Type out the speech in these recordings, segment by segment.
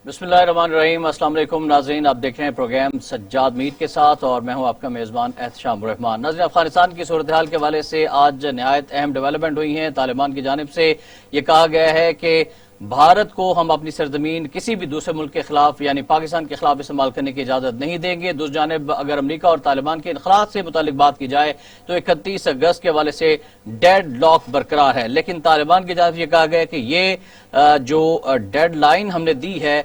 بسم اللہ الرحمن الرحیم۔ السلام علیکم ناظرین، آپ دیکھ رہے ہیں پروگرام سجاد میر کے ساتھ اور میں ہوں آپ کا میزبان احتشام الرحمان۔ ناظرین، افغانستان کی صورتحال کے حوالے سے آج نہایت اہم ڈیولپمنٹ ہوئی ہیں۔ طالبان کی جانب سے یہ کہا گیا ہے کہ بھارت کو ہم اپنی سرزمین کسی بھی دوسرے ملک کے خلاف یعنی پاکستان کے خلاف استعمال کرنے کی اجازت نہیں دیں گے۔ دوسری جانب اگر امریکہ اور طالبان کے انخلاء سے متعلق بات کی جائے تو 31 اگست کے حوالے سے ڈیڈ لاک برقرار ہے، لیکن طالبان کی جانب سے یہ کہا گیا ہے کہ یہ جو ڈیڈ لائن ہم نے دی ہے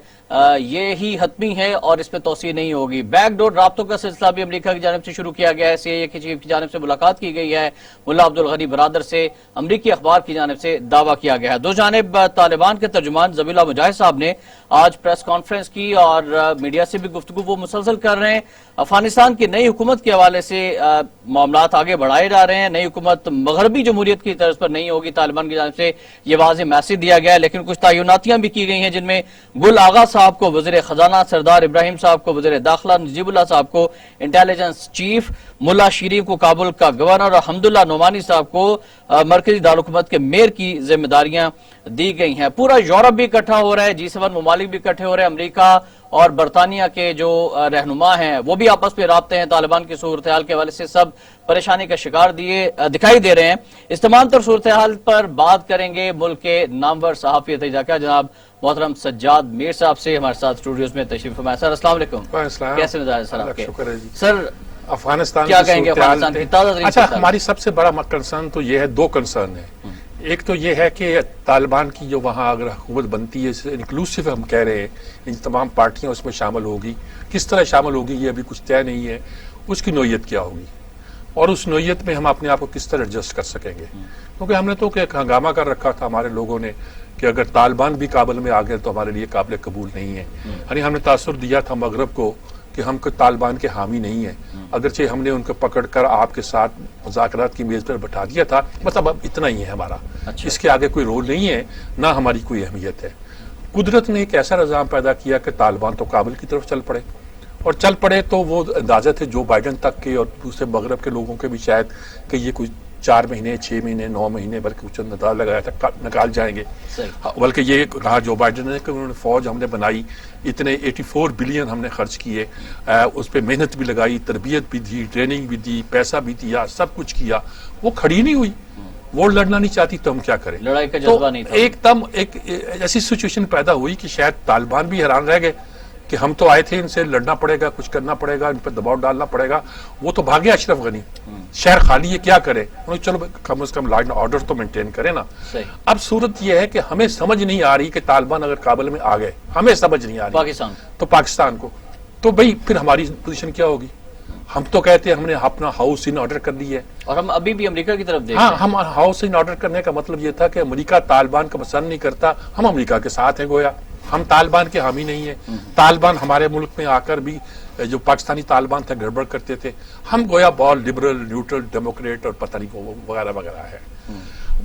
یہ ہی حتمی ہے اور اس پہ توسیع نہیں ہوگی۔ بیک ڈور رابطوں کا سلسلہ بھی امریکہ کی جانب سے شروع کیا گیا ہے۔ CIA کے چیف کی جانب سے ملاقات کی گئی ہے، ملا عبدالغنی برادر سے امریکی اخبار کی جانب سے دعویٰ کیا گیا ہے۔ دو جانب طالبان کے ترجمان ذبیح اللہ مجاہد صاحب نے آج پریس کانفرنس کی اور میڈیا سے بھی گفتگو وہ مسلسل کر رہے ہیں۔ افغانستان کی نئی حکومت کے حوالے سے معاملات آگے بڑھائے جا رہے ہیں۔ نئی حکومت مغربی جمہوریت کی طرز پر نہیں ہوگی، طالبان کی جانب سے یہ واضح میسج دیا گیا ہے، لیکن کچھ تعیناتیاں بھی کی گئی ہیں جن میں گل آغا صاحب کو وزیر خزانہ، سردار ابراہیم صاحب کو وزیر داخلہ، نجیب اللہ صاحب کو انٹیلیجنس چیف، ملا شیرین کو کابل کا گورنر اور حمداللہ نعمانی صاحب کو مرکزی دارالحکومت کے میئر کی ذمہ داریاں دی گئی ہیں۔ پورا یورپ بھی اکٹھا ہو رہا ہے، G7 ممالک بھی اکٹھے ہو رہے ہیں، امریکہ اور برطانیہ کے جو رہنما ہیں وہ بھی آپس میں رابطے ہیں۔ طالبان کی صورتحال کے حوالے سے سب پریشانی کا شکار دکھائی دے رہے ہیں۔ اس تمام تر صورتحال پر بات کریں گے ملک کے نامور صحافی تجزیہ جناب محترم سجاد میر صاحب سے، ہمارے ساتھ اسٹوڈیوز میں تشریف فرمائے۔ سر السلام علیکم، کیسے مزاج سر آپ کے؟ سر افغانستان کیا کہیں گے افغانستان کی تازہ ترین؟ اچھا، ہماری سب سے بڑا کنسرن تو یہ ہے، دو کنسرن ہے۔ ایک تو یہ ہے کہ طالبان کی جو وہاں اگر حکومت بنتی ہے انکلوسیو ہم کہہ رہے ہیں، ان تمام پارٹیاں اس میں شامل ہوگی، کس طرح شامل ہوگی یہ ابھی کچھ طے نہیں ہے، اس کی نوعیت کیا ہوگی اور اس نوعیت میں ہم اپنے آپ کو کس طرح ایڈجسٹ کر سکیں گے، کیونکہ ہم نے تو ایک ہنگامہ کر رکھا تھا ہمارے لوگوں نے کہ اگر طالبان بھی کابل میں آ گئے تو ہمارے لیے قابل قبول نہیں ہے۔ یعنی ہم نے تاثر دیا تھا مغرب کو کہ ہم کو طالبان کے حامی نہیں ہیں، اگرچہ ہم نے ان کو پکڑ کر آپ کے ساتھ مذاکرات کی میز پر بٹھا دیا تھا، مطلب اب اتنا ہی ہے ہمارا، اس کے آگے کوئی رول نہیں ہے، نہ ہماری کوئی اہمیت ہے۔ قدرت نے ایک ایسا نظام پیدا کیا کہ طالبان تو کابل کی طرف چل پڑے، اور چل پڑے تو وہ اندازہ تھے جو بائیڈن تک کے اور دوسرے مغرب کے لوگوں کے بھی شاید کہ یہ کوئی 4 مہینے 6 مہینے 9 مہینے بلکہ کچھ اندازہ لگایا تھا نکال جائیں گے، بلکہ یہ کہا جو بائیڈن نے کہ انہوں نے فوج ہم نے بنائی، اتنے 84 بلین ہم نے خرچ کیے، اس پہ محنت بھی لگائی، تربیت بھی دی، ٹریننگ بھی دی، پیسہ بھی دیا، سب کچھ کیا، وہ کھڑی نہیں ہوئی۔ وہ لڑنا نہیں چاہتی تو ہم کیا کریں؟ لڑائی کا جذبہ نہیں تھا۔ ایک دم ایک ایسی سچویشن پیدا ہوئی کہ شاید طالبان بھی حیران رہ گئے کہ ہم تو آئے تھے، ان سے لڑنا پڑے گا، کچھ کرنا پڑے گا، ان پہ دباؤ ڈالنا پڑے گا۔ وہ تو بھاگے اشرف غنی، شہر خالی ہے، کیا کرے؟ چلو کم از کم لا اینڈ آرڈر تو مینٹین کرے نا۔ اب صورت یہ ہے کہ ہمیں سمجھ نہیں آ رہی کہ طالبان اگر کابل میں آ گئے، ہمیں سمجھ نہیں آ رہی تو پاکستان کو، تو بھئی پھر ہماری پوزیشن کیا ہوگی؟ ہم تو کہتے ہیں ہم نے اپنا ہاؤس ان آرڈر کر لی ہے، اور ہم ابھی بھی امریکہ کی طرف دیکھ رہے ہیں۔ ہم ہاؤس ان آرڈر کرنے کا مطلب یہ تھا کہ امریکہ طالبان کا پسند نہیں کرتا، ہم امریکہ کے ساتھ ہیں، گویا ہم طالبان کے حامی نہیں ہیں۔ طالبان ہمارے ملک میں آ کر بھی جو پاکستانی طالبان تھے گڑبڑ کرتے تھے، ہم گویا بہت لبرل، نیوٹرل، ڈیموکریٹ اور پتہ نہیں وغیرہ وغیرہ ہے،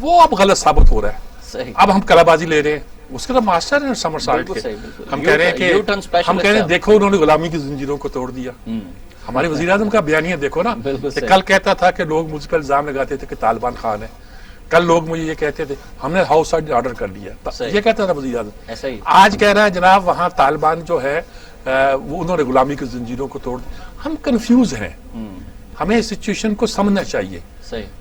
وہ اب غلط ثابت ہو رہا ہے۔ اب ہم کلا بازی لے رہے ہیں، اس کے تو ماسٹر ہیں سمر سالٹ کے، ہم کہہ رہے ہیں دیکھو انہوں نے غلامی کی زنجیروں کو توڑ دیا۔ ہمارے وزیر اعظم کا بیانیہ دیکھو نا، کل کہتا تھا کہ لوگ مجھ پر الزام لگاتے تھے کہ طالبان خان ہے، کل لوگ مجھے یہ کہتے تھے ہم نے ہاؤس آرڈر کر لیا، یہ کہتا تھا وزیر اعظم۔ آج کہہ رہا ہے جناب وہاں طالبان جو ہے وہ انہوں نے غلامی کی زنجیروں کو توڑ دیا۔ ہم کنفیوز ہیں، ہمیں اس سچویشن کو سمجھنا چاہیے۔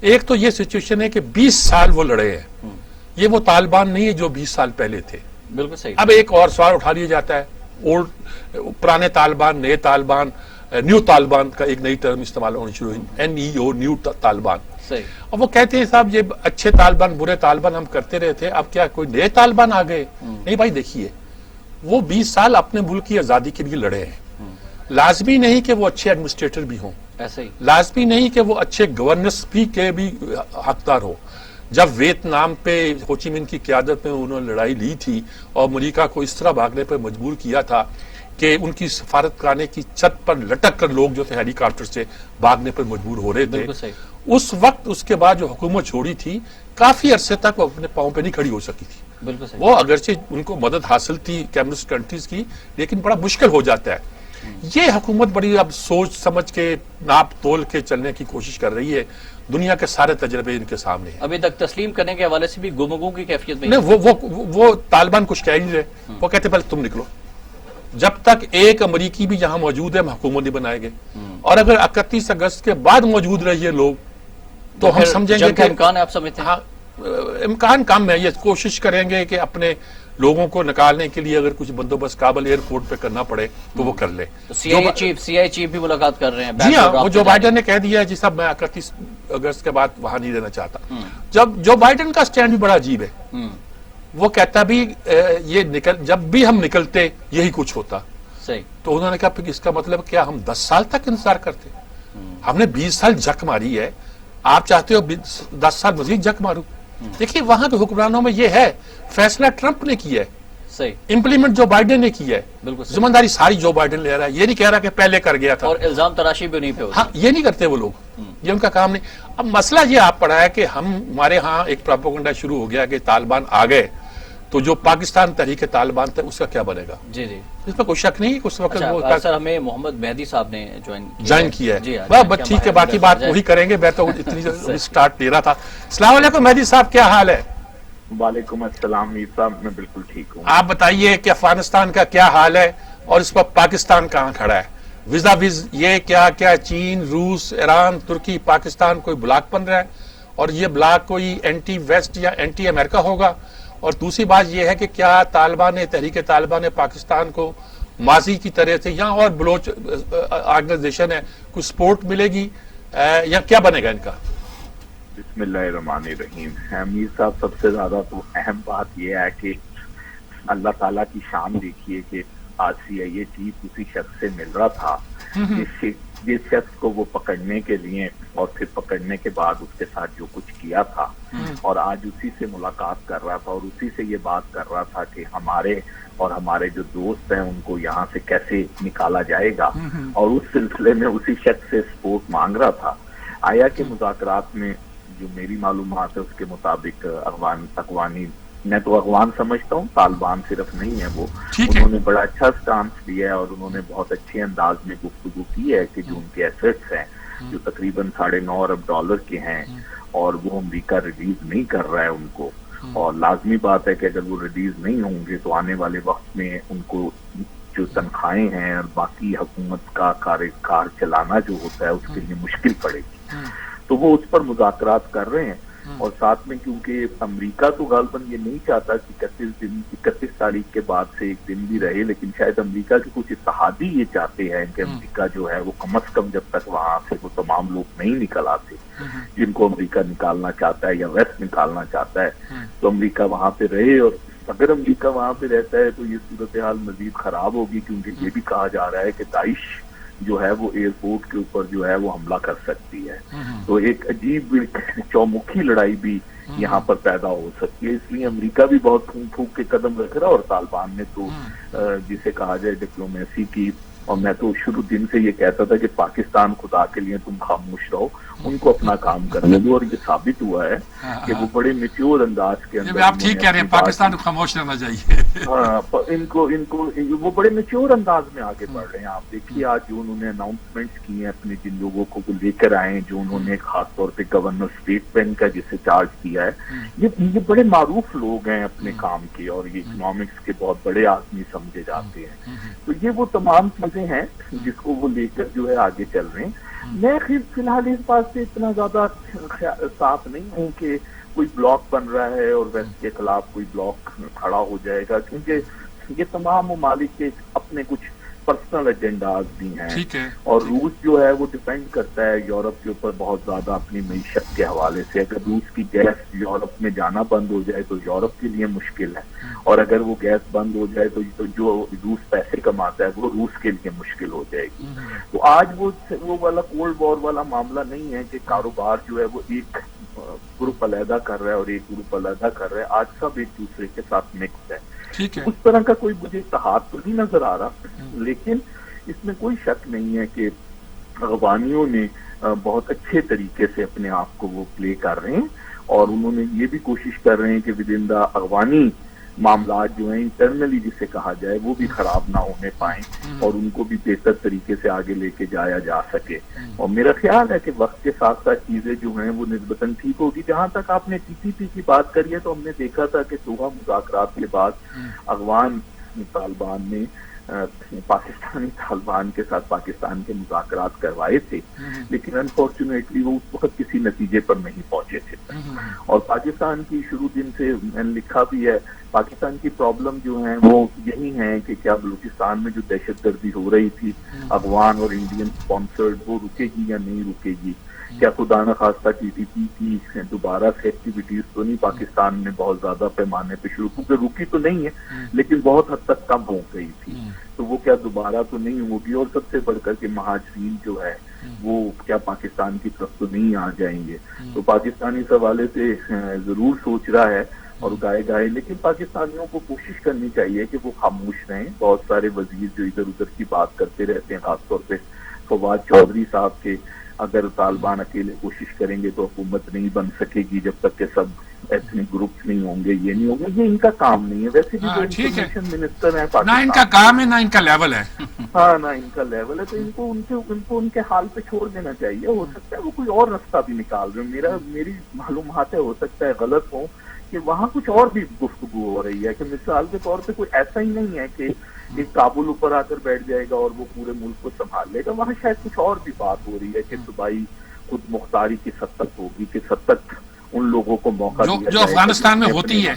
ایک تو یہ سچویشن ہے کہ 20 سال وہ لڑے ہیں، یہ وہ طالبان نہیں ہے جو 20 سال پہلے تھے۔ بالکل صحیح۔ اب ایک اور سوال اٹھا لیا جاتا ہے، پرانے طالبان، نئے طالبان، نیو طالبان کا ایک نئی ٹرم استعمال ہونی شروع ہوئی، NEO، نیو طالبان۔ اور وہ کہتے ہیں صاحب یہ اچھے طالبان برے طالبان ہم کرتے رہے تھے، اب کیا کوئی نئے طالبان آ گئے؟ نہیں بھائی، دیکھیے وہ 20 سال اپنے ملک کی آزادی کے لیے لڑے ہیں، لازمی نہیں کہ وہ اچھے ایڈمنسٹریٹر بھی ہوں، لازمی نہیں کہ وہ اچھے گورننس بھی کے بھی حقدار ہو۔ جب ویتنام پہ ہو چی مین کی قیادت میں انہوں نے لڑائی لی تھی اور امریکہ کو اس طرح بھاگنے پر مجبور کیا تھا کہ ان کی سفارت خانے کی چھت پر لٹک کر لوگ جو تھے ہیلی کاپٹر سے بھاگنے پر مجبور ہو رہے تھے، اس وقت اس کے بعد جو حکومت چھوڑی تھی کافی عرصے تک وہ اپنے پاؤں پہ نہیں کھڑی ہو سکی تھی۔ وہ اگرچہ ان کو مدد حاصل تھی کمیونسٹ کنٹریز کی، لیکن بڑا مشکل ہو جاتا ہے۔ یہ حکومت بڑی اب سوچ سمجھ کے ناپ تول کے چلنے کی کوشش کر رہی ہے، دنیا کے سارے تجربے ان کے سامنے ہیں۔ ابھی تک تسلیم کرنے کے حوالے سے بھی گمگوں کی کیفیت میں نہیں، وہ طالبان کچھ کہہ نہیں رہے، وہ کہتے پہلے تم نکلو، جب تک ایک امریکی بھی یہاں موجود ہے ہم حکومت نہیں بنائیں گے. اور اگر 31 اگست کے بعد موجود رہے یہ لوگ تو ہم سمجھیں گے کہ امکان ہے. آپ سمجھتے ہیں؟ ہاں امکان کم ہے. یہ کوشش کریں گے کہ اپنے لوگوں کو نکالنے کے لیے اگر کچھ بندوبست کابل ایئرپورٹ پہ کرنا پڑے تو وہ کر لے. سی آئی چیف بھی ملاقات کر رہے ہیں. جی ہاں, وہ جو بائیڈن نے کہہ دیا ہے جی صاحب میں 31 اگست کے بعد وہاں نہیں رہنا چاہتا. جب جو بائیڈن کا سٹینڈ بھی بڑا عجیب ہے. وہ کہتا بھی یہ جب بھی ہم نکلتے یہی کچھ ہوتا. صحیح. تو انہوں نے کہا پھر اس کا مطلب کیا ہم 10 سال تک انتظار کرتے؟ ہم نے 20 سال جھک ماری ہے, آپ چاہتے ہو 10 سال مزید جھک ماروں؟ دیکھیے وہاں کے حکمرانوں میں یہ ہے, فیصلہ ٹرمپ نے کیا ہے, صحیح امپلیمنٹ جو بائیڈن نے کیا ہے, بالکل ذمہ داری ساری جو بائیڈن لے رہا ہے. یہ نہیں کہہ رہا کہ پہلے کر گیا تھا, اور الزام تراشی بھی نہیں پہ ہوتی. ہاں یہ نہیں کرتے وہ لوگ, یہ ان کا کام نہیں. اب مسئلہ یہ آپ پڑا ہے کہ ہمارے ہاں ایک پروپیگنڈا شروع ہو گیا کہ طالبان آ گئے تو جو پاکستان تحریک طالبان تھا اس کا کیا بنے گا. جی جی اس میں کوئی شک نہیں. اس وقت سر ہمیں محمد مہدی صاحب نے جوائن کیا ہے. بس ٹھیک ہے, باقی بات وہی کریں گے. میں تو اتنی سٹارٹ دے رہا تھا. السلام علیکم مہدی صاحب, کیا حال ہے؟ وعلیکم السلام میر صاحب, میں بالکل ٹھیک ہوں. آپ بتائیے کہ افغانستان کا کیا حال ہے اور اس وقت پاکستان کہاں کھڑا ہے؟ ویزا یہ کیا چین, روس, ایران, ترکی, پاکستان کوئی بلاک بن رہا ہے, اور یہ بلاک کوئی اینٹی ویسٹ یا اینٹی امریکہ ہوگا. اور دوسری بات یہ ہے کہ کیا طالبان نے, تحریک طالبان نے پاکستان کو ماضی کی طرح سے یا اور بلوچ آرگنائزیشن ہے کوئی سپورٹ ملے گی یا کیا بنے گا ان کا؟ بسم اللہ الرحمن الرحیم. میر صاحب سب سے زیادہ تو اہم بات یہ ہے کہ اللہ تعالیٰ کی شان دیکھیے کہ آج CIA چیف اسی شخص سے مل رہا تھا جس شخص کو وہ پکڑنے کے لیے اور پھر پکڑنے کے بعد اس کے ساتھ جو کچھ کیا تھا, اور آج اسی سے ملاقات کر رہا تھا اور اسی سے یہ بات کر رہا تھا کہ ہمارے جو دوست ہیں ان کو یہاں سے کیسے نکالا جائے گا, اور اس سلسلے میں اسی شخص سے سپورٹ مانگ رہا تھا. آیا کہ مذاکرات میں جو میری معلومات ہے اس کے مطابق میں تو افغان سمجھتا ہوں, طالبان صرف نہیں ہے وہ, انہوں نے بڑا اچھا سٹانس لیا ہے اور انہوں نے بہت اچھے انداز میں گفتگو کی ہے کہ جو ان کے ایسٹس ہیں جو تقریباً $9.5 ارب کے ہیں, اور وہ امریکہ ریلیز نہیں کر رہا ہے ان کو, اور لازمی بات ہے کہ اگر وہ ریلیز نہیں ہوں گے تو آنے والے وقت میں ان کو جو تنخواہیں ہیں اور باقی حکومت کا کار چلانا جو ہوتا ہے اس کے لیے مشکل پڑے گی. تو وہ اس پر مذاکرات کر رہے ہیں, اور ساتھ میں کیونکہ امریکہ تو غالباً یہ نہیں چاہتا کہ 31 تاریخ کے بعد سے ایک دن بھی رہے, لیکن شاید امریکہ کے کچھ اتحادی یہ چاہتے ہیں کہ امریکہ جو ہے وہ کم از کم جب تک وہاں سے وہ تمام لوگ نہیں نکل آتے جن کو امریکہ نکالنا چاہتا ہے یا ویسٹ نکالنا چاہتا ہے, تو امریکہ وہاں پہ رہے. اور اگر امریکہ وہاں پہ رہتا ہے تو یہ صورتحال مزید خراب ہوگی, کیونکہ یہ بھی کہا جا رہا ہے کہ داعش جو ہے وہ ایئرپورٹ کے اوپر جو ہے وہ حملہ کر سکتی ہے. تو ایک عجیب چومکھی لڑائی بھی یہاں پر پیدا ہو سکتی ہے. اس لیے امریکہ بھی بہت پھونک پھونک کے قدم رکھ رہا ہے, اور طالبان نے تو جسے کہا جائے ڈپلومیسی کی. اور میں تو شروع دن سے یہ کہتا تھا کہ پاکستان خدا کے لیے تم خاموش رہو, ان کو اپنا کام کرنے دو, اور یہ ثابت ہوا ہے کہ وہ بڑے میچور انداز کے اندر, آپ ٹھیک کہہ رہے ہیں, پاکستان کو خاموش رہنا چاہیے. ان کو وہ بڑے میچور انداز میں آگے بڑھ رہے ہیں. آپ دیکھیے آج جو انہوں نے اناؤنسمنٹس کی ہیں اپنے جن لوگوں کو لے کر آئے ہیں, جو انہوں نے خاص طور پہ گورنر اسٹیٹ بینک کا جسے چارج کیا ہے, یہ بڑے معروف لوگ ہیں اپنے کام کے, اور یہ اکنامکس کے بہت بڑے آدمی سمجھے جاتے ہیں. تو یہ وہ تمام چیزیں ہیں جس کو وہ لے کر جو ہے آگے چل رہے ہیں. میں فی الحال اس بات سے اتنا زیادہ صاف نہیں ہوں کہ کوئی بلاک بن رہا ہے اور ویسٹ کے خلاف کوئی بلاک کھڑا ہو جائے گا, کیونکہ یہ تمام ممالک کے اپنے کچھ پرسنل ایجنڈاز بھی ہیں, اور روس جو ہے وہ ڈیپینڈ کرتا ہے یورپ کے اوپر بہت زیادہ اپنی معیشت کے حوالے سے. اگر روس کی گیس یورپ میں جانا بند ہو جائے تو یورپ کے لیے مشکل ہے, اور اگر وہ گیس بند ہو جائے تو جو روس پیسے کماتا ہے وہ روس کے لیے مشکل ہو جائے گی. تو آج وہ والا کولڈ وار والا معاملہ نہیں ہے کہ کاروبار جو ہے وہ ایک گروپ علیحدہ کر رہا ہے اور ایک گروپ علیحدہ کر رہا ہے. آج سب ایک دوسرے کے ساتھ مکس ہے. اس طرح کا کوئی مجھے اتحاد تو نہیں نظر آ رہا, لیکن اس میں کوئی شک نہیں ہے کہ افغانیوں نے بہت اچھے طریقے سے اپنے آپ کو وہ پلے کر رہے ہیں, اور انہوں نے یہ بھی کوشش کر رہے ہیں کہ ود ان دا افغانی معاملات جو ہیں انٹرنلی جسے کہا جائے وہ بھی خراب نہ ہونے پائیں, اور ان کو بھی بہتر طریقے سے آگے لے کے جایا جا سکے. اور میرا خیال ہے کہ وقت کے ساتھ ساتھ چیزیں جو ہیں وہ نسبتاً ٹھیک ہوگی. جہاں تک آپ نے TPP کی بات کری ہے تو ہم نے دیکھا تھا کہ دوحہ مذاکرات کے بعد افغان طالبان نے پاکستانی طالبان کے ساتھ پاکستان کے مذاکرات کروائے تھے، لیکن انفارچونیٹلی وہ اس وقت کسی نتیجے پر نہیں پہنچے تھے. اور پاکستان کی شروع دن سے میں نے لکھا بھی ہے، پاکستان کی پرابلم جو ہیں وہ یہی ہیں کہ کیا بلوچستان میں جو دہشت گردی ہو رہی تھی افغان اور انڈین سپانسرڈ، وہ رکے گی یا نہیں رکے گی؟ کیا خدا نخواستہ ٹی ٹی پی کی دوبارہ سے ایکٹیویٹیز تو نہیں پاکستان میں بہت زیادہ پیمانے پہ شروع، کیونکہ رکی تو نہیں ہے لیکن بہت حد تک کم ہو گئی تھی، تو وہ کیا دوبارہ تو نہیں ہوگی؟ اور سب سے بڑھ کر کے مہاجرین جو ہے وہ کیا پاکستان کی طرف تو نہیں آ جائیں گے؟ تو پاکستانی اس حوالے سے ضرور سوچ رہا ہے اور گائے، لیکن پاکستانیوں کو کوشش کرنی چاہیے کہ وہ خاموش رہیں. بہت سارے وزیر جو ادھر ادھر کی بات کرتے رہتے ہیں، خاص طور پہ فواد چودھری صاحب کے، اگر طالبان اکیلے کوشش کریں گے تو حکومت نہیں بن سکے گی جب تک کہ سب ایتھنک گروپس نہیں ہوں گے، یہ نہیں ہوں گے، یہ ان کا کام نہیں ہے. ویسے بھی جو انفارمیشن منسٹر ہیں نہ ان کا کام ہے نہ ان کا لیول ہے، ہاں نہ ان کا لیول ہے، تو ان کو ان کے حال پہ چھوڑ دینا چاہیے. ہو سکتا ہے وہ کوئی اور رستہ بھی نکال رہے ہیں، میری معلومات ہو سکتا ہے غلط ہوں کہ وہاں کچھ اور بھی گفتگو ہو رہی ہے، کہ مثال کے طور پہ کوئی ایسا ہی نہیں ہے کہ ایک کابل اوپر آ کر بیٹھ جائے گا اور وہ پورے ملک کو سنبھال لے گا. وہاں شاید کچھ اور بھی بات ہو رہی ہے کہ صوبائی خود مختاری کس حد تک ہوگی، کس حد تک ان لوگوں کو موقع دیا جائے جو افغانستان میں ہوتی ہے،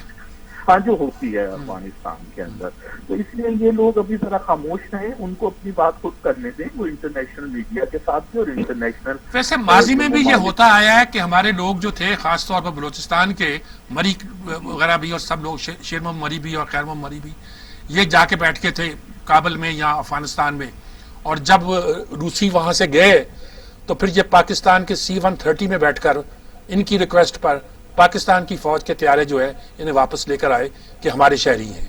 ہاں جو ہوتی ہے افغانستان کے اندر. تو اس لیے یہ لوگ ابھی ذرا خاموش رہیں، ان کو اپنی بات خود کرنے دیں، وہ انٹرنیشنل میڈیا کے ساتھ بھی اور انٹرنیشنل. ویسے ماضی میں بھی یہ ہوتا آیا ہے کہ ہمارے لوگ جو تھے خاص طور پر بلوچستان کے مری وغیرہ بھی اور سب لوگ شیر محمد مری بھی اور خیر محمد مری بھی، یہ جا کے بیٹھ کے تھے کابل میں یا افغانستان میں، اور جب روسی وہاں سے گئے تو پھر یہ پاکستان کے C-130 میں بیٹھ کر ان کی ریکویسٹ پر پاکستان کی فوج کے طیارے جو ہے انہیں واپس لے کر آئے کہ ہمارے شہری ہیں.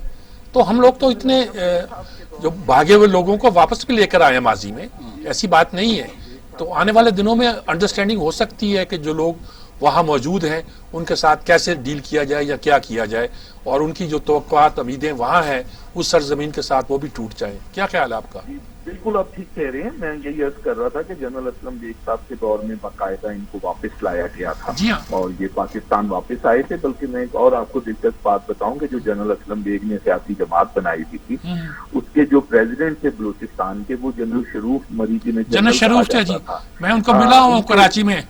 تو ہم لوگ تو اتنے جو بھاگے ہوئے لوگوں کو واپس بھی لے کر آئے ماضی میں، ایسی بات نہیں ہے. تو آنے والے دنوں میں انڈرسٹینڈنگ ہو سکتی ہے کہ جو لوگ وہاں موجود ہیں ان کے ساتھ کیسے ڈیل کیا جائے یا کیا کیا جائے، اور ان کی جو توقعات امیدیں وہاں ہیں اس سرزمین کے ساتھ وہ بھی ٹوٹ جائیں. کیا خیال ہے آپ کا؟ بالکل آپ ٹھیک کہہ رہے ہیں. میں یہی عرض کر رہا تھا کہ جنرل اسلم بیگ صاحب کے دور میں باقاعدہ ان کو واپس لایا گیا تھا اور یہ پاکستان واپس آئے تھے. بلکہ میں ایک اور آپ کو دلچسپ بات بتاؤں کہ جو جنرل اسلم بیگ نے سیاسی جماعت بنائی ہوئی تھی، اس کے جو پریزیڈنٹ تھے بلوچستان کے، وہ جنرل شروف مری جی نے جنرل شروف تھے جی، میں ان کو ملا ہوں کراچی میں.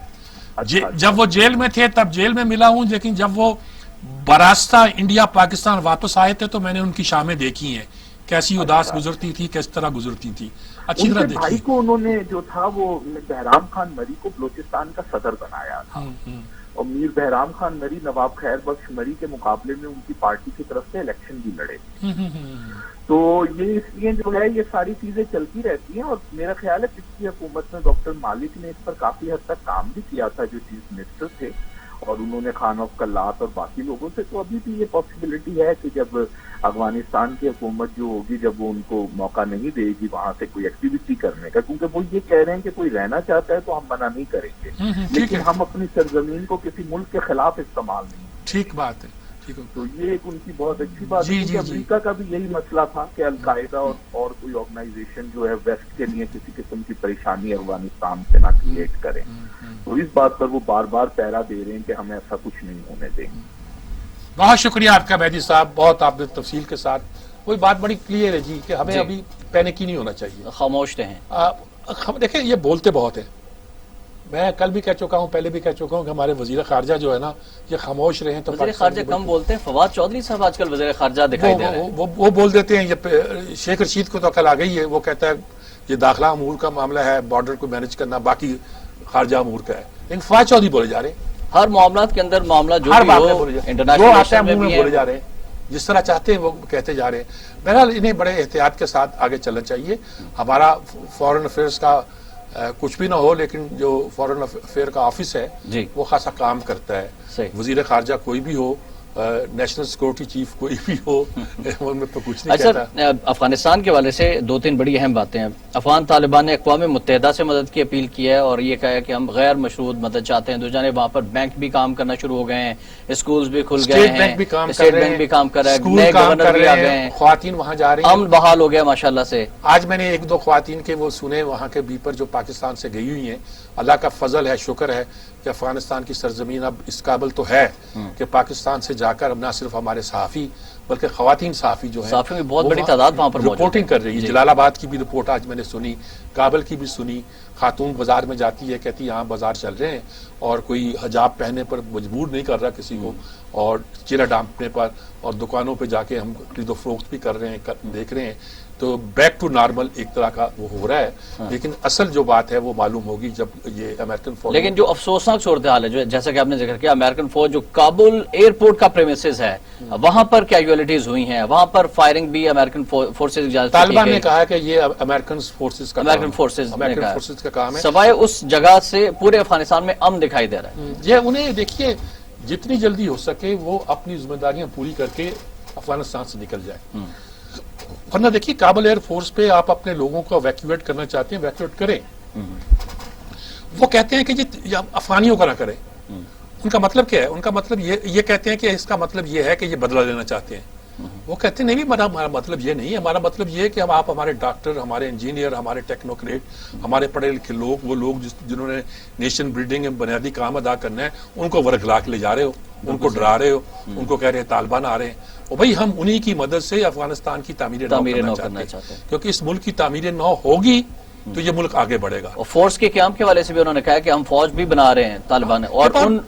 جب وہ جیل میں تھے تب جیل میں ملا ہوں، لیکن جب وہ براستہ انڈیا پاکستان واپس آئے تھے تو میں نے ان کی شامیں دیکھی ہیں، کیسی اداس گزرتی تھی، کس طرح گزرتی تھی، اچھی طرح دیکھی. بھائی کو انہوں نے جو تھا وہ بہرام خان مری کو بلوچستان کا صدر بنایا تھا، اور میر بہرام خان مری نواب خیر بخش مری کے مقابلے میں ان کی پارٹی کی طرف سے الیکشن بھی لڑے. تو یہ اس لیے جو ہے یہ ساری چیزیں چلتی رہتی ہیں. اور میرا خیال ہے پچھلی حکومت میں ڈاکٹر مالک نے اس پر کافی حد تک کام بھی کیا تھا جو چیف منسٹر تھے، اور انہوں نے خان آف کلات اور باقی لوگوں سے. تو ابھی بھی یہ پاسبلٹی ہے کہ جب افغانستان کی حکومت جو ہوگی، جب وہ ان کو موقع نہیں دے گی وہاں سے کوئی ایکٹیویٹی کرنے کا، کیونکہ وہ یہ کہہ رہے ہیں کہ کوئی رہنا چاہتا ہے تو ہم منع نہیں کریں گے، لیکن ہم اپنی سرزمین کو کسی ملک کے خلاف استعمال نہیں. ٹھیک بات ہے. تو یہ ایک ان کی بہت اچھی بات ہے کہ امریکہ کا بھی یہی مسئلہ تھا کہ القاعدہ اور کوئی آرگنائزیشن جو ہے ویسٹ کے لیے کسی قسم کی پریشانی افغانستان سے نہ کریٹ کریں. تو اس بات پر وہ بار بار پہرا دے رہے ہیں کہ ہمیں ایسا کچھ نہیں ہونے دیں. بہت شکریہ آپ کا مہدی صاحب، بہت آپ نے تفصیل کے ساتھ وہی بات بڑی کلیئر ہے جی کہ ہمیں ابھی پینک ہی نہیں ہونا چاہیے، خاموش رہیں. دیکھیں یہ بولتے بہت ہیں، میں کل بھی کہہ چکا ہوں، پہلے بھی کہہ چکا ہوں کہ ہمارے وزیر خارجہ جو ہے نا یہ خاموش رہیں. تو وزیر خارجہ کم بولتے ہیں. فواد چودھری صاحب آج کل وزیر خارجہ دکھائی دے رہے ہیں، وہ بول دیتے ہیں. یہ شیخ رشید کو تو عقل آ گئی ہے، وہ کہتا ہے یہ داخلہ امور کا معاملہ ہے، بارڈر کو مینج کرنا باقی خارجہ امور کا ہے. لیکن فواد چودھری بولے جا رہے ہیں ہر معاملات کے اندر، معاملہ جو بھی ہو انٹرنیشنل میں بھی بولے جا رہے ہیں، جس طرح چاہتے ہیں وہ کہتے جا رہے ہیں. بہرحال انہیں بڑے احتیاط کے ساتھ آگے چلنا چاہیے. ہمارا فورن افیئرز کا کچھ بھی نہ ہو لیکن جو فورن افیئر کا آفس ہے وہ خاصا کام کرتا ہے. وزیر خارجہ کوئی بھی ہو، نیشنل سیکورٹی چیف کوئی بھی ہو، ان میں کچھ نہیں کہتا. افغانستان کے حوالے سے دو تین بڑی اہم باتیں ہیں. افغان طالبان نے اقوام متحدہ سے مدد کی اپیل کی ہے اور یہ کہا ہے کہ ہم غیر مشروط مدد چاہتے ہیں. دو جانب وہاں پر بینک بھی کام کرنا شروع ہو گئے ہیں، اسکولز بھی کھل گئے ہیں، اسٹیٹ بینک بھی کام کر رہا ہے، نئے گورنر بھی آ گئے ہیں، خواتین وہاں جا رہی ہیں، امن بحال ہو گیا ماشاءاللہ سے. آج میں نے ایک دو خواتین کے وہ سنے وہاں کے بیپر جو پاکستان سے گئی ہوئی ہیں. اللہ کا فضل ہے، شکر ہے کہ افغانستان کی سرزمین اب اس قابل تو ہے کہ پاکستان سے جا کر نہ صرف ہمارے صحافی بلکہ خواتین صحافی جو ہیں صحافی میں بہت بڑی تعداد وہاں پر موجود رپورٹنگ کر رہی ہے. جلال آباد کی بھی رپورٹ آج میں نے سنی, کابل کی بھی سنی. خاتون بازار میں جاتی ہے, کہتی یہاں بازار چل رہے ہیں اور کوئی حجاب پہننے پر مجبور نہیں کر رہا کسی کو, اور چہرہ ڈھانپنے پر, اور دکانوں پہ جا کے ہم خرید و فروخت بھی کر رہے ہیں, دیکھ رہے ہیں. تو بیک ٹو نارمل ایک طرح کا وہ ہو رہا ہے, لیکن اصل جو بات ہے وہ معلوم ہوگی جب یہ امریکن فوج. لیکن جو افسوسناک صورتحال ہے, جو جیسا کہ آپ نے ذکر کیا, امریکن فوج جو کابل ایئرپورٹ کا پریمیسز ہے وہاں پر کیجولیٹیز ہوئی ہیں, وہاں پر فائرنگ بھی امریکن فورسز. طالبان نے کہا ہے کہ یہ امریکن فورسز کا کام ہے, سوائے اس جگہ سے پورے افغانستان میں امن دکھائی دے رہا ہے. یہ انہیں دیکھیے جتنی جلدی ہو سکے وہ اپنی ذمہ داریاں پوری کر کے افغانستان سے نکل جائے. ورنہ دیکھیے کابل ایئر فورس پہ آپ اپنے لوگوں کو ایویکویٹ کرنا چاہتے ہیں, ایویکویٹ کریں. وہ کہتے ہیں کہ جی افغانیوں کا نہ کریں. ان کا مطلب کیا ہے؟ ان کا مطلب یہ کہتے ہیں کہ اس کا مطلب یہ ہے کہ یہ بدلہ لینا چاہتے ہیں. وہ کہتے ہیں نہیں, ہمارا مطلب یہ نہیں ہے. ہمارا مطلب یہ ہے کہ آپ ہمارے ڈاکٹر, ہمارے انجینئر, ہمارے ٹیکنوکریٹ, ہمارے پڑھے لکھے لوگ, وہ لوگ جنہوں نے نیشن بلڈنگ میں بنیادی کام ادا کرنا ہے, ان کو ورگلا کے لے جا رہے ہو, ان کو ڈرا رہے ہو, ان کو کہہ رہے ہیں طالبان آ رہے ہیں. اور بھائی ہم انہی کی مدد سے افغانستان کی تعمیر نو کرنا چاہتے ہیں, کیونکہ اس ملک کی تعمیر نو ہوگی تو یہ ملک آگے بڑھے گا. اور فورس کے قیام کے حوالے سے بھی انہوں نے کہا کہ ہم فوج بھی بنا رہے ہیں طالبان, اور ان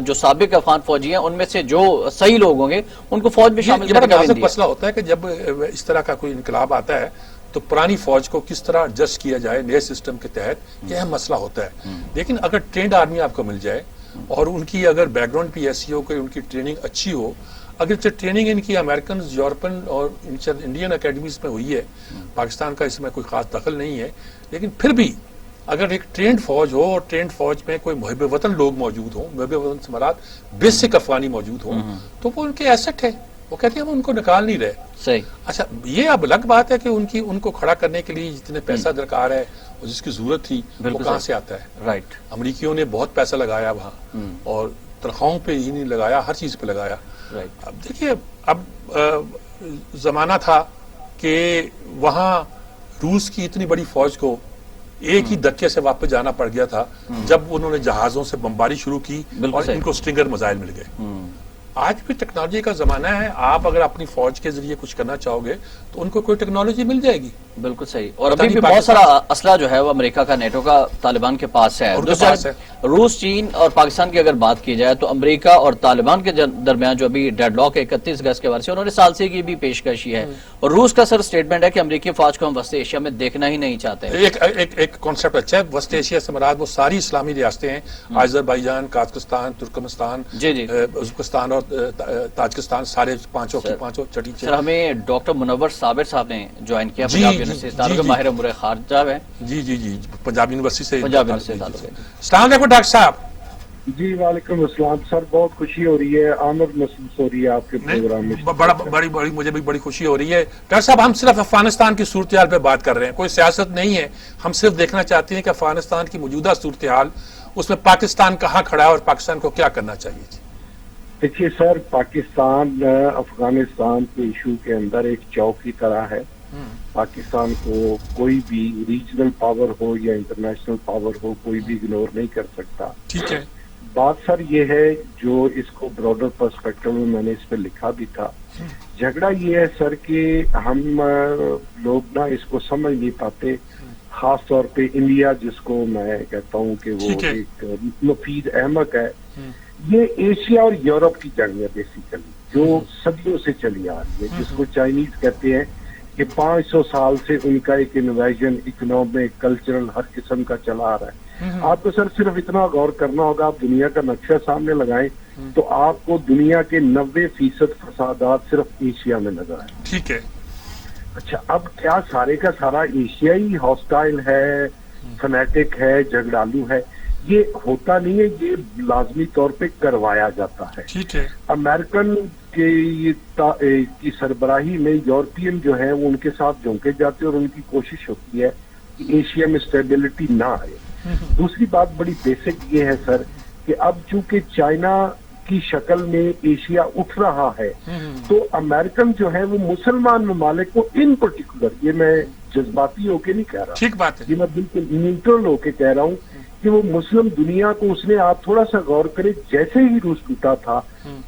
جو سابق افغان فوجی ہیں ان میں سے جو صحیح لوگ ہوں گے ان کو فوج بھی شامل کرنے کا نازک مسئلہ ہوتا ہے کہ جب اس طرح کا کوئی انقلاب آتا ہے تو پرانی فوج کو کس طرح ایڈجسٹ کیا جائے نئے سسٹم کے تحت, یہ اہم مسئلہ ہوتا ہے. لیکن اگر ٹرینڈ آرمی آپ کو مل جائے اور ان کی اگر بیک گراؤنڈ بھی ایسی ہو کہ ان کی ٹریننگ اچھی ہو, اگرچہ ٹریننگ ان کی امریکن, یورپن اور انڈین اکیڈمیز میں ہوئی ہے, پاکستان کا اس میں کوئی خاص دخل نہیں ہے, لیکن پھر بھی اگر ایک ٹرینڈ فوج ہو اور ٹرینڈ فوج میں کوئی محب وطن لوگ موجود ہوں, محب وطن سے مراد بیسک افغانی موجود ہوں, تو وہ ان کے ایسٹ ہے. وہ کہتے ہیں ہم ان کو نکال نہیں رہے. صحیح. اچھا یہ اب الگ بات ہے کہ ان کو کھڑا کرنے کے لیے جتنے پیسہ درکار ہے اور جس کی ضرورت تھی وہ کہاں سے آتا ہے. رائٹ. امریکیوں نے بہت پیسہ لگایا وہاں, اور تنخواہوں پہ ہی نہیں لگایا, ہر چیز پہ لگایا. اب دیکھیے, اب زمانہ تھا کہ وہاں روس کی اتنی بڑی فوج کو ایک ہی دھکے سے واپس جانا پڑ گیا تھا جب انہوں نے جہازوں سے بمباری شروع کی اور ان کو سٹنگر میزائل مل گئے. آج بھی ٹیکنالوجی کا زمانہ ہے, آپ اگر اپنی فوج کے ذریعے کچھ کرنا چاہو گے تو ان کو کوئی ٹیکنالوجی مل جائے گی. بالکل صحیح. اور ابھی بھی بہت سارا اسلحہ جو ہے وہ امریکہ کا, نیٹو کا, طالبان کے پاس ہے. روس, چین اور پاکستان کی اگر بات کی جائے تو امریکہ اور طالبان کے درمیان جو ابھی ڈیڈ لاک ہے 31 اگست کے بعد سے, انہوں نے ثالثی کی بھی پیشکش کی ہے. اور روس کا سر اسٹیٹمنٹ ہے کہ امریکی فوج کو ہم وسط ایشیا میں دیکھنا ہی نہیں چاہتے. ایک کانسیپٹ اچھا ہے. وسط ایشیا سے مراد وہ ساری اسلامی ریاستیں ہیں, آذربائیجان, قازقستان, ترکمستان, ازبکستان اور تاجکستان, سارے پانچوں کی پانچوں چٹی. سر ہمیں ڈاکٹر منور صابر صاحب نے جوائن کیا پنجاب یونیورسٹی, ماہر امور خارجہ ہے. جی پنجاب یونیورسٹی سے. السلام علیکم ڈاکٹر صاحب. جی وعلیکم السلام سر, بہت خوشی ہو رہی ہے, آمد محسوس ہو رہی ہے آپ کے پروگرام میں. مجھے بھی بڑی خوشی ہو رہی ہے. ڈاکٹر صاحب ہم صرف افغانستان کی صورتحال پہ بات کر رہے ہیں, کوئی سیاست نہیں ہے. ہم صرف دیکھنا چاہتے ہیں کہ افغانستان کی موجودہ صورتحال, اس میں پاکستان کہاں کھڑا ہے اور پاکستان کو کیا کرنا چاہیے. دیکھیے سر, پاکستان افغانستان کے ایشو کے اندر ایک چوک کی طرح ہے. پاکستان کو کوئی بھی ریجنل پاور ہو یا انٹرنیشنل پاور ہو, کوئی بھی اگنور نہیں کر سکتا. ٹھیک ہے. بات سر یہ ہے, جو اس کو براڈر پرسپیکٹو میں میں نے اس پہ لکھا بھی تھا, جھگڑا یہ ہے سر کہ ہم لوگ نا اس کو سمجھ نہیں پاتے, خاص طور پہ انڈیا جس کو میں کہتا ہوں کہ وہ ایک مفید احمق ہے. یہ ایشیا اور یورپ کی جنگ ہے بیسیکلی, جو صدیوں سے چلی آ رہی ہے, جس کو چائنیز کہتے ہیں کہ 500 سال سے ان کا ایک انویژن اکنامک, کلچرل, ہر قسم کا چلا آ رہا ہے. آپ کو سر صرف اتنا غور کرنا ہوگا, آپ دنیا کا نقشہ سامنے لگائیں تو آپ کو دنیا کے 90% فسادات صرف ایشیا میں نظر آئیں. ٹھیک ہے. اچھا, اب کیا سارے کا سارا ایشیائی ہاسٹائل ہے, فنیٹک ہے, جھگڑالو ہے؟ یہ ہوتا نہیں ہے, یہ لازمی طور پہ کروایا جاتا ہے. ٹھیک ہے. امریکن کی سربراہی میں یورپین جو ہے وہ ان کے ساتھ جھونکے جاتے ہیں اور ان کی کوشش ہوتی ہے کہ ایشیا میں اسٹیبلٹی نہ آئے. دوسری بات بڑی بیسک یہ ہے سر کہ اب چونکہ چائنا کی شکل میں ایشیا اٹھ رہا ہے تو امریکن جو ہے وہ مسلمان ممالک کو ان پرٹیکولر, یہ میں جذباتی ہو کے نہیں کہہ رہا, ٹھیک بات ہے, یہ میں بالکل نیوٹرل ہو کے کہہ رہا ہوں کہ وہ مسلم دنیا کو اس نے, آپ تھوڑا سا غور کریں, جیسے ہی روس ٹوٹا تھا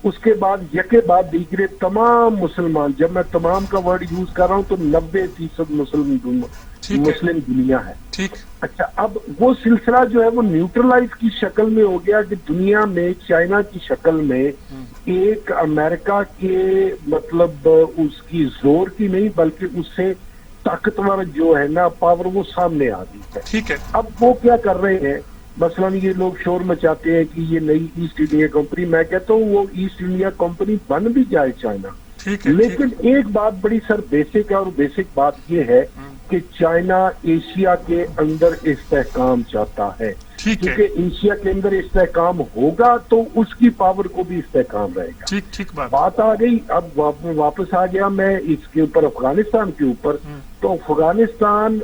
اس کے بعد یکے بعد دیگرے تمام مسلمان, جب میں تمام کا ورڈ یوز کر رہا ہوں تو 90% مسلم دنیا ہے. اچھا, اب وہ سلسلہ جو ہے وہ نیوٹرلائز کی شکل میں ہو گیا کہ دنیا میں چائنا کی شکل میں ایک امریکہ کے مطلب اس کی زور کی نہیں بلکہ اس سے طاقتور جو ہے نا پاور وہ سامنے آ گئی ہے. اب وہ کیا کر رہے ہیں, مثلا یہ لوگ شور مچاتے ہیں کہ یہ نئی ایسٹ انڈیا کمپنی, میں کہتا ہوں وہ ایسٹ انڈیا کمپنی بن بھی جائے چائنا, لیکن ایک بات بڑی سر بیسک ہے, اور بیسک بات یہ ہے کہ چائنا ایشیا کے اندر استحکام چاہتا ہے, کیونکہ ایشیا کے اندر استحکام ہوگا تو اس کی پاور کو بھی استحکام رہے گا. بات آ گئی, اب واپس آ گیا میں اس کے اوپر افغانستان کے اوپر, تو افغانستان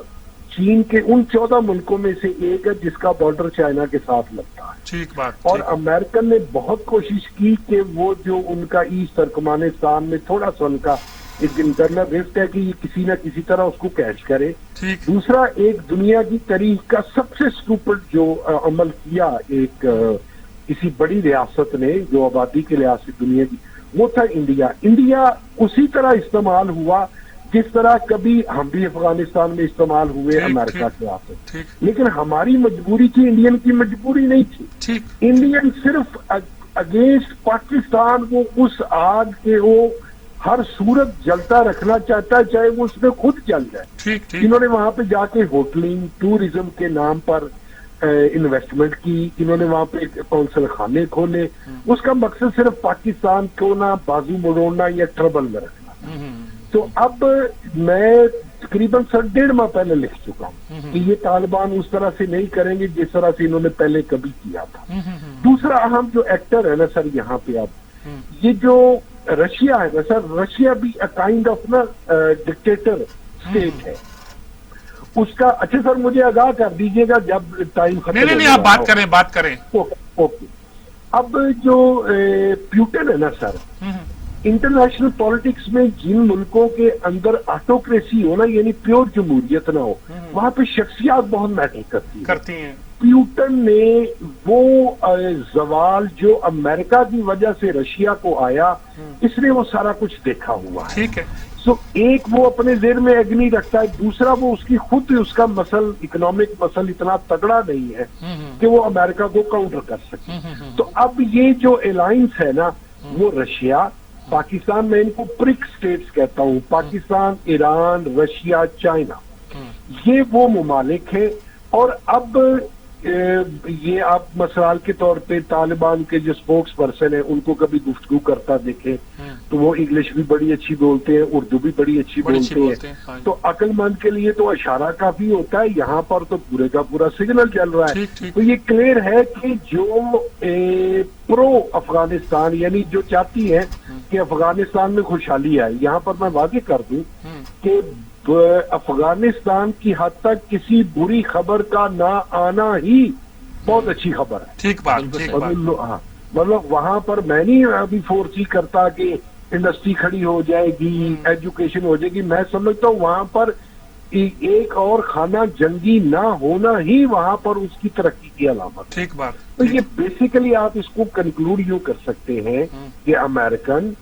چین کے ان 14 ملکوں میں سے ایک ہے جس کا بارڈر چائنا کے ساتھ لگتا ہے, اور امریکن نے بہت کوشش کی کہ وہ جو ان کا ایسٹ ترکمانستان میں تھوڑا سا ان کا ایک انٹرنل رفٹ ہے کہ یہ کسی نہ کسی طرح اس کو کیچ کرے. دوسرا, ایک دنیا کی تاریخ کا سب سے سٹوپڈ جو عمل کیا ایک کسی بڑی ریاست نے جو آبادی کے لحاظ سے دنیا کی, وہ تھا انڈیا. انڈیا اسی طرح استعمال ہوا جس طرح کبھی ہم بھی افغانستان میں استعمال ہوئے امریکہ کے آتے, لیکن ہماری مجبوری تھی, انڈین کی مجبوری نہیں تھی. انڈین صرف اگینسٹ پاکستان وہ اس آگ کے وہ ہر صورت جلتا رکھنا چاہتا ہے, چاہے وہ اس میں خود جل جائے. انہوں نے وہاں پہ جا کے ہوٹلنگ ٹورزم کے نام پر انویسٹمنٹ کی, انہوں نے وہاں پہ قونصل خانے کھولے, اس کا مقصد صرف پاکستان کو نہ بازو مڑوڑنا یا ٹربل میں رکھنا. تو اب میں تقریباً 1.5 ماہ پہلے لکھ چکا ہوں کہ یہ طالبان اس طرح سے نہیں کریں گے جس طرح سے انہوں نے پہلے کبھی کیا تھا. دوسرا اہم جو ایکٹر ہے نا سر یہاں پہ, اب یہ جو رشیا ہے نا سر, رشیا بھی کائنڈ آف نا ڈکٹیٹر اسٹیٹ ہے اس کا. اچھا سر مجھے آگاہ کر دیجیے گا جب ٹائم ختم. نہیں آپ بات کریں. اوکے. اب جو پیوٹن ہے نا سر, انٹرنیشنل پالیٹکس میں جن ملکوں کے اندر آٹوکریسی ہو نا, یعنی پیور جمہوریت نہ ہو, وہاں پہ شخصیات بہت میٹر کرتی ہیں. پیوٹن نے وہ زوال جو امریکہ کی وجہ سے رشیا کو آیا, اس نے وہ سارا کچھ دیکھا ہوا ہے. سو ایک وہ اپنے ذہن میں اگنی رکھتا ہے, دوسرا وہ اس کی خود اس کا مسل اکنامک مسل اتنا تگڑا نہیں ہے کہ وہ امریکہ کو کاؤنٹر کر سکے. تو اب یہ جو الائنس ہے نا وہ رشیا پاکستان, میں ان کو پرک سٹیٹس کہتا ہوں, پاکستان, ایران, رشیا, چائنا, یہ وہ ممالک ہیں. اور اب یہ آپ مثال کے طور پہ طالبان کے جو سپوکس پرسن ہیں ان کو کبھی گفتگو کرتا دیکھیں تو وہ انگلش بھی بڑی اچھی بولتے ہیں, اردو بھی بڑی اچھی بولتے ہیں. تو عقل مند کے لیے تو اشارہ کافی ہوتا ہے, یہاں پر تو پورے کا پورا سگنل چل رہا ہے. تو یہ کلیئر ہے کہ جو پرو افغانستان یعنی جو چاہتی ہے کہ افغانستان میں خوشحالی آئے, یہاں پر میں واضح کر دوں کہ افغانستان کی حد تک کسی بری خبر کا نہ آنا ہی بہت اچھی خبر ہے. ٹھیک بات. مطلب وہاں پر میں نہیں ابھی فورسی کرتا کہ انڈسٹری کھڑی ہو جائے گی, ایجوکیشن ہو جائے گی. میں سمجھتا ہوں وہاں پر ایک اور خانہ جنگی نہ ہونا ہی وہاں پر اس کی ترقی کی علامت. ٹھیک بات. تو یہ بیسیکلی آپ اس کو کنکلوڈ یوں کر سکتے ہیں کہ امریکن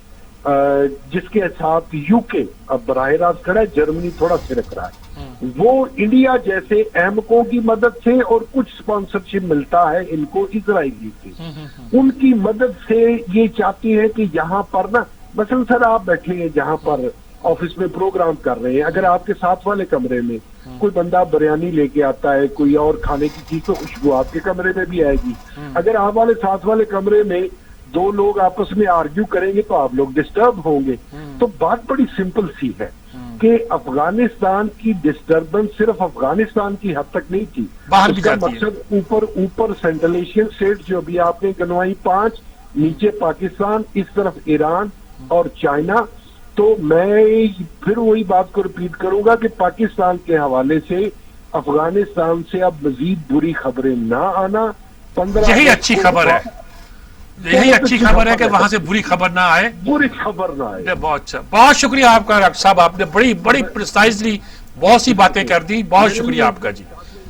جس کے ساتھ یو کے اب براہ راست کھڑا ہے, جرمنی تھوڑا سرک رہا ہے, وہ انڈیا جیسے احمقوں کی مدد سے اور کچھ سپانسرشپ ملتا ہے ان کو اسرائیلی سے, ان کی مدد سے یہ چاہتی ہے کہ یہاں پر نا مثلا سر آپ بیٹھے ہیں جہاں پر آفس میں پروگرام کر رہے ہیں, اگر آپ کے ساتھ والے کمرے میں کوئی بندہ بریانی لے کے آتا ہے, کوئی اور کھانے کی چیز, تو خوشبو آپ کے کمرے میں بھی آئے گی. اگر آپ والے ساتھ والے کمرے میں 2 لوگ آپس میں آرگیو کریں گے تو آپ لوگ ڈسٹرب ہوں گے. تو بات بڑی سمپل سی ہے کہ افغانستان کی ڈسٹربنس صرف افغانستان کی حد تک نہیں تھی, اس کا مقصد اوپر سینٹرل ایشین اسٹیٹ جو ابھی آپ نے گنوائی 5, نیچے پاکستان, اس طرف ایران اور چائنا. تو میں پھر وہی بات کو ریپیٹ کروں گا کہ پاکستان کے حوالے سے افغانستان سے اب مزید بری خبریں نہ آنا. 15 یہی اچھی خبر ہے, یہی اچھی خبر ہے کہ وہاں سے بری خبر نہ آئے. بہت اچھا, بہت شکریہ آپ کا ڈاکٹر صاحب, آپ نے بڑی پریسائزلی بہت سی باتیں کر دی. بہت شکریہ آپ کا جی.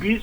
20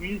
20